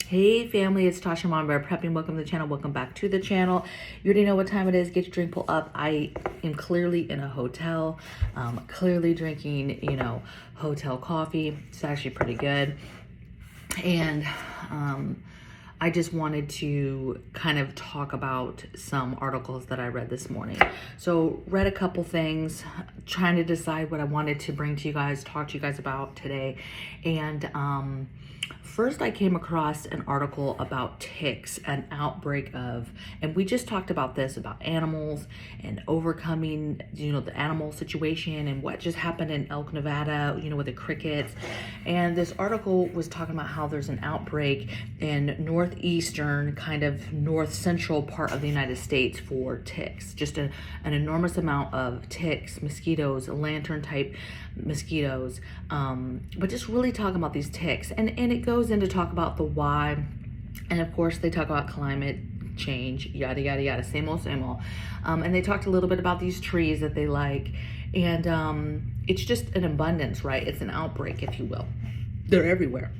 Hey family, it's Tasha MAMABEAR Prepping. Welcome to the channel. Welcome back to the channel. You already know what time it is. Get your drink pulled up. I am clearly in a hotel, clearly drinking, hotel coffee. It's actually pretty good. And I just wanted to kind of talk about some articles that I read this morning. So read a couple things, trying to decide what I wanted to bring to you guys, talk to you guys about today. And first I came across an article about ticks, an outbreak of, and we just talked about this, about animals and overcoming, the animal situation and what just happened in Elk, Nevada, with the crickets. And this article was talking about how there's an outbreak in northeastern, kind of north central part of the United States for ticks. Just an enormous amount of ticks, mosquitoes, lantern type mosquitoes, but just really talking about these ticks. And it goes into talk about the why. And of course they talk about climate change, yada, yada, yada, same old, same old. And they talked a little bit about these trees that they like. And it's just an abundance, right? It's an outbreak, if you will. They're everywhere.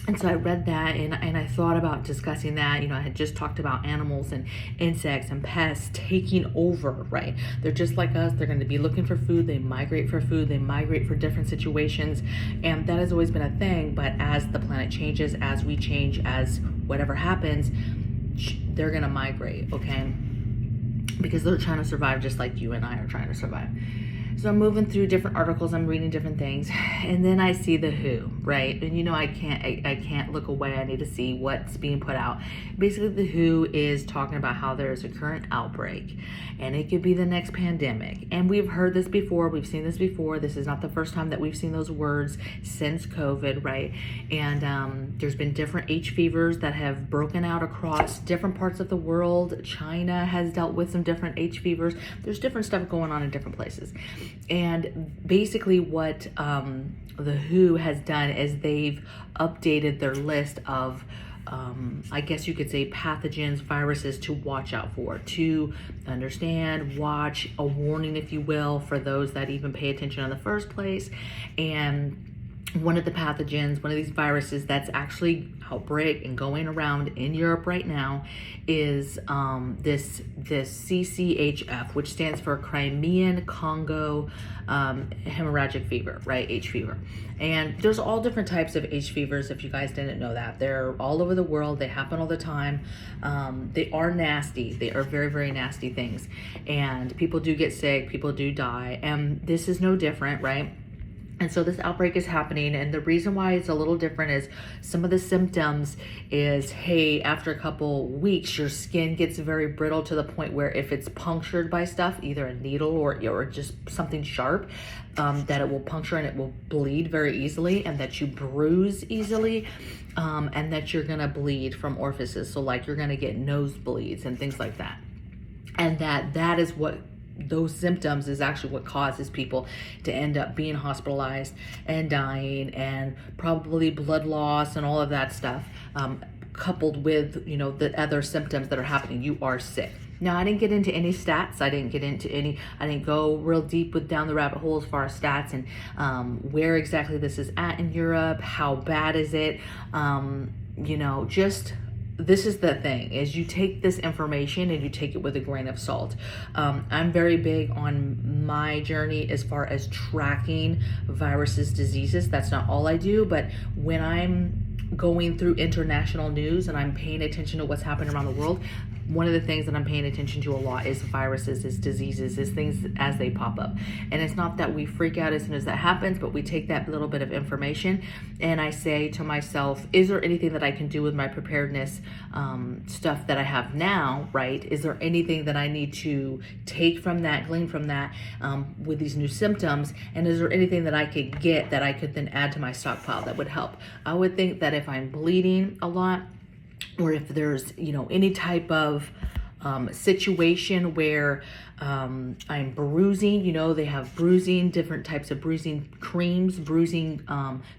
And so I read that and I thought about discussing that. I had just talked about animals and insects and pests taking over, right? They're just like us. They're going to be looking for food. They migrate for food. They migrate for different situations. And that has always been a thing. But as the planet changes, as we change, as whatever happens, they're going to migrate, okay? Because they're trying to survive just like you and I are trying to survive. So I'm moving through different articles, I'm reading different things, and then I see the WHO, right? And I can't look away. I need to see what's being put out. Basically, the WHO is talking about how there is a current outbreak, and it could be the next pandemic. And we've heard this before, we've seen this before. This is not the first time that we've seen those words since COVID, right? And there's been different H fevers that have broken out across different parts of the world. China has dealt with some different H fevers. There's different stuff going on in different places. And basically what the WHO has done is they've updated their list of, I guess you could say, pathogens, viruses to watch out for, to understand, watch, a warning, if you will, for those that even pay attention in the first place. And one of the pathogens, one of these viruses that's actually outbreak and going around in Europe right now is this CCHF, which stands for Crimean Congo hemorrhagic fever, right? H fever. And there's all different types of H fevers, if you guys didn't know that. They're all over the world. They happen all the time. They are nasty. They are very, very nasty things. And people do get sick. People do die. And this is no different, right? And so this outbreak is happening, and the reason why it's a little different is some of the symptoms is, hey, after a couple weeks, your skin gets very brittle to the point where if it's punctured by stuff, either a needle or just something sharp, that it will puncture and it will bleed very easily, and that you bruise easily, and that you're gonna bleed from orifices. So like you're gonna get nosebleeds and things like that. And that is what those symptoms is actually what causes people to end up being hospitalized and dying, and probably blood loss and all of that stuff, coupled with the other symptoms that are happening. You are sick. Now, I didn't get into any stats. I didn't go real deep down the rabbit hole as far as stats and where exactly this is at in Europe. How bad is it? This is the thing, is you take this information and you take it with a grain of salt. I'm very big on my journey as far as tracking viruses, diseases. That's not all I do, but when I'm going through international news and I'm paying attention to what's happening around the world, one of the things that I'm paying attention to a lot is viruses, is diseases, is things as they pop up. And it's not that we freak out as soon as that happens, but we take that little bit of information and I say to myself, is there anything that I can do with my preparedness stuff that I have now, right? Is there anything that I need to take from that, glean from that with these new symptoms? And is there anything that I could get that I could then add to my stockpile that would help? I would think that if I'm bleeding a lot, or if there's, any type of situation where I'm bruising, they have bruising, different types of bruising creams, bruising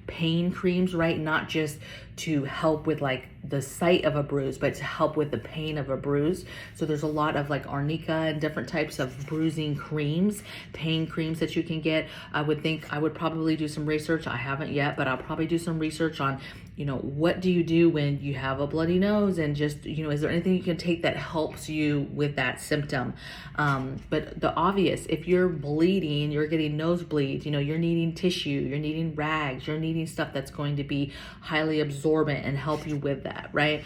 pain creams, right? Not just to help with like the site of a bruise, but to help with the pain of a bruise. So there's a lot of like arnica and different types of bruising creams, pain creams that you can get. I would think I would probably do some research. I haven't yet, but I'll probably do some research on, you know, what do you do when you have a bloody nose, and just, you know, is there anything you can take that helps you with that symptom? But the obvious, if you're bleeding, you're getting nosebleeds, you know, you're needing tissue, you're needing rags, you're needing stuff that's going to be highly absorbent and help you with that, right?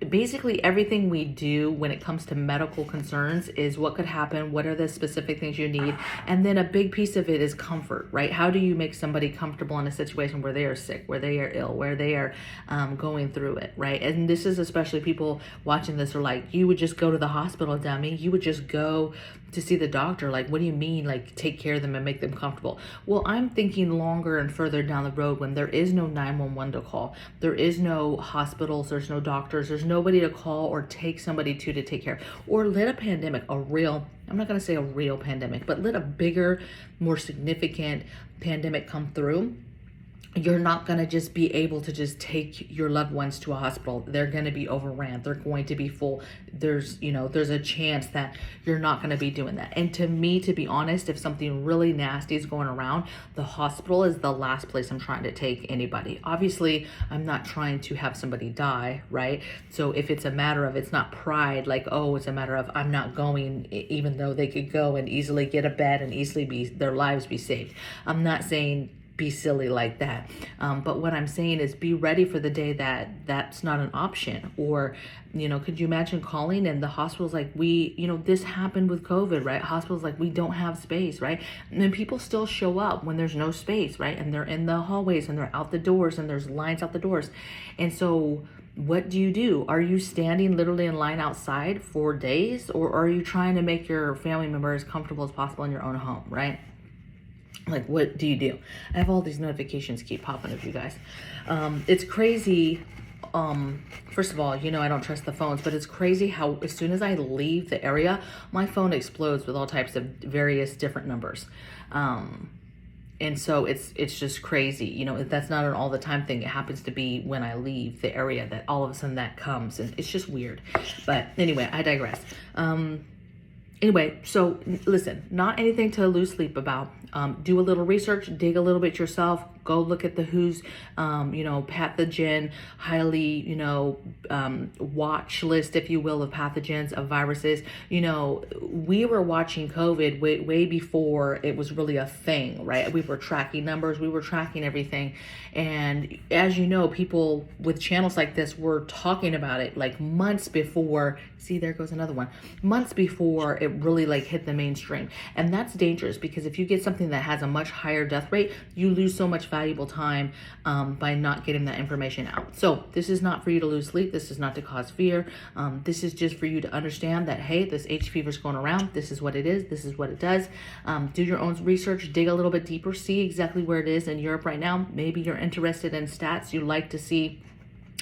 Basically everything we do when it comes to medical concerns is what could happen, what are the specific things you need, and then a big piece of it is comfort, right? How do you make somebody comfortable in a situation where they are sick, where they are ill, where they are going through it, right? And this is especially people watching this are like, you would just go to the hospital, dummy. You would just go to see the doctor. Like, what do you mean, like, take care of them and make them comfortable? Well, I'm thinking longer and further down the road when there is no 911 to call. There is no hospitals, there's no doctors, there's nobody to call or take somebody to take care. Or let a pandemic, a real, I'm not going to say a real pandemic, but let a bigger, more significant pandemic come through. You're not going to just be able to just take your loved ones to a hospital. They're going to be overran. They're going to be full. There's, you know, there's a chance that you're not going to be doing that. And to me, to be honest, if something really nasty is going around, the hospital is the last place I'm trying to take anybody. Obviously, I'm not trying to have somebody die, right? So if it's a matter of, it's not pride, like, oh, it's a matter of I'm not going, even though they could go and easily get a bed and easily be, their lives be saved. I'm not saying be silly like that. But what I'm saying is be ready for the day that that's not an option. Or, you know, could you imagine calling and the hospital's like, we, you know, this happened with COVID, right? Hospitals like, we don't have space, right? And then people still show up when there's no space, right? And they're in the hallways and they're out the doors and there's lines out the doors. And so what do you do? Are you standing literally in line outside for days, or are you trying to make your family member as comfortable as possible in your own home, right? Like, what do you do? I have all these notifications keep popping up, you guys. It's crazy. First of all, you know, I don't trust the phones, but it's crazy how as soon as I leave the area, my phone explodes with all types of various different numbers. And so it's just crazy. You know, that's not an all the time thing. It happens to be when I leave the area that all of a sudden that comes, and it's just weird. But anyway, I digress. Anyway, so listen, not anything to lose sleep about. Do a little research, dig a little bit yourself, go look at the WHO's, you know, pathogen, highly, you know, watch list, if you will, of pathogens, of viruses. You know, we were watching COVID way before it was really a thing, right? We were tracking numbers, we were tracking everything. And as you know, people with channels like this were talking about it like months before. See, there goes another one. Months before it really like hit the mainstream. And that's dangerous, because if you get something that has a much higher death rate, you lose so much valuable time by not getting that information out. So this is not for you to lose sleep. This is not to cause fear. This is just for you to understand that, hey, this H fever is going around. This is what it is. This is what it does. Do your own research, dig a little bit deeper, see exactly where it is in Europe right now. Maybe you're interested in stats. You like to see,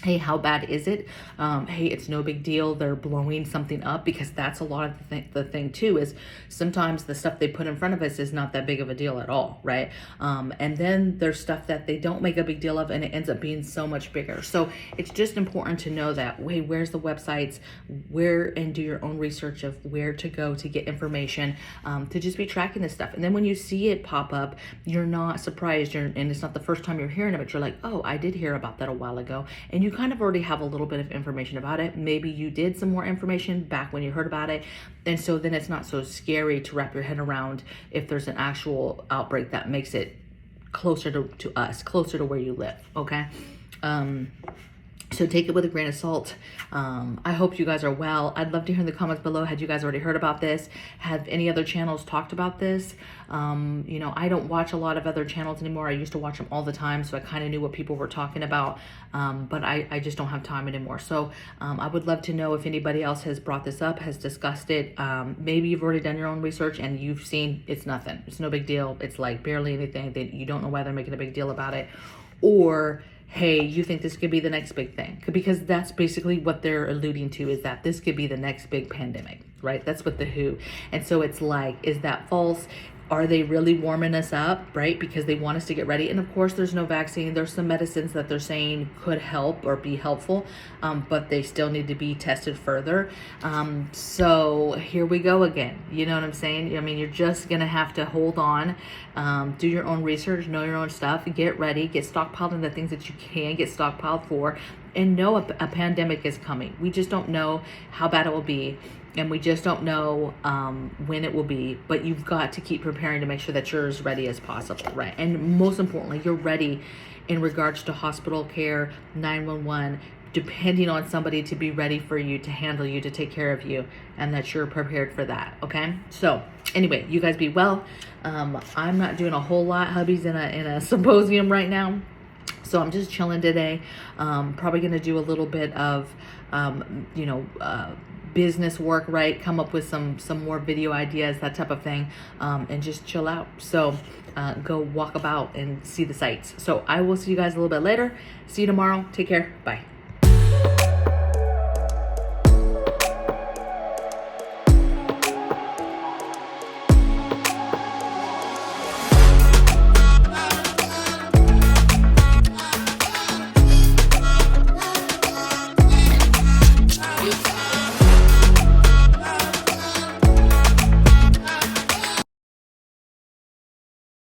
hey, how bad is it? Hey, it's no big deal. They're blowing something up, because that's a lot of the thing too, is sometimes the stuff they put in front of us is not that big of a deal at all, right? And then there's stuff that they don't make a big deal of, and it ends up being so much bigger. So it's just important to know that, hey, where's the websites, and do your own research of where to go to get information, to just be tracking this stuff. And then when you see it pop up, you're not surprised, and it's not the first time you're hearing of it. You're like, oh, I did hear about that a while ago. And you kind of already have a little bit of information about it. Maybe you did some more information back when you heard about it. And so then it's not so scary to wrap your head around if there's an actual outbreak that makes it closer to us, closer to where you live, okay? So take it with a grain of salt. I hope you guys are well. I'd love to hear in the comments below, had you guys already heard about this? Have any other channels talked about this? You know, I don't watch a lot of other channels anymore. I used to watch them all the time, so I kind of knew what people were talking about, but I just don't have time anymore. So I would love to know if anybody else has brought this up, has discussed it. Maybe you've already done your own research and you've seen it's nothing. It's no big deal. It's like barely anything. You don't know why they're making a big deal about it. Or, hey, you think this could be the next big thing? Because that's basically what they're alluding to, is that this could be the next big pandemic, right? That's what the WHO. And so it's like, is that false? Are they really warming us up, right? Because they want us to get ready. And of course, there's no vaccine. There's some medicines that they're saying could help or be helpful, but they still need to be tested further. So here we go again. You know what I'm saying? I mean, you're just going to have to hold on, do your own research, know your own stuff, get ready, get stockpiled in the things that you can get stockpiled for, and know a pandemic is coming. We just don't know how bad it will be. And we just don't know when it will be, but you've got to keep preparing to make sure that you're as ready as possible, right? And most importantly, you're ready in regards to hospital care, 911, depending on somebody to be ready for you, to handle you, to take care of you, and that you're prepared for that, okay? So anyway, you guys be well. I'm not doing a whole lot. Hubby's in a symposium right now. So I'm just chilling today. Probably going to do a little bit of, business work, right? Come up with some more video ideas, that type of thing, and just chill out. So go walk about and see the sights. So I will see you guys a little bit later. See you tomorrow. Take care. Bye.